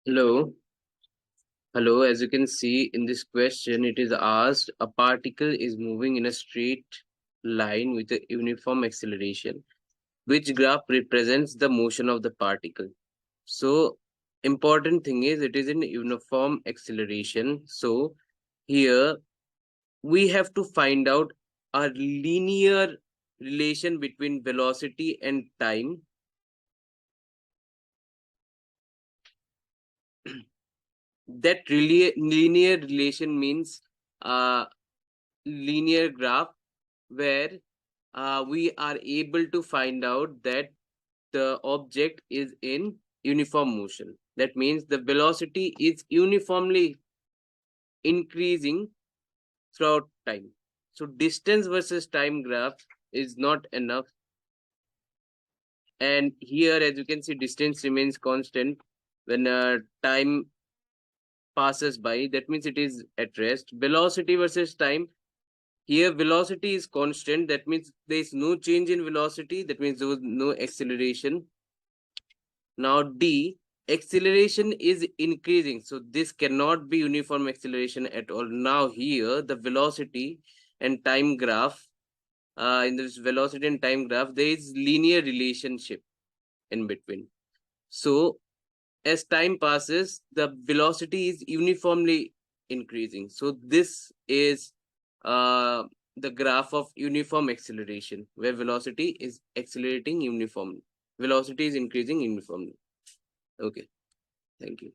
Hello. Hello. As you can see in this question, it is asked a particle is moving in a straight line with a uniform acceleration. Which graph represents the motion of the particle? So, important thing is it is in uniform acceleration. So, here we have to find out a linear relation between velocity and time. That really linear relation means a linear graph where we are able to find out that the object is in uniform motion. That means the velocity is uniformly increasing throughout time. So distance versus time graph is not enough. And here, as you can see, distance remains constant when time passes by. That means it is at rest. Velocity versus time. Here, velocity is constant. That means there is no change in velocity. That means there was no acceleration. Now, D, acceleration is increasing. So, this cannot be uniform acceleration at all. Now, here, the velocity and time graph, in this velocity and time graph, there is linear relationship in between. So, as time passes, the velocity is uniformly increasing. So, this is uh, the graph of uniform acceleration, where velocity is accelerating uniformly. Velocity is increasing uniformly. Okay, thank you.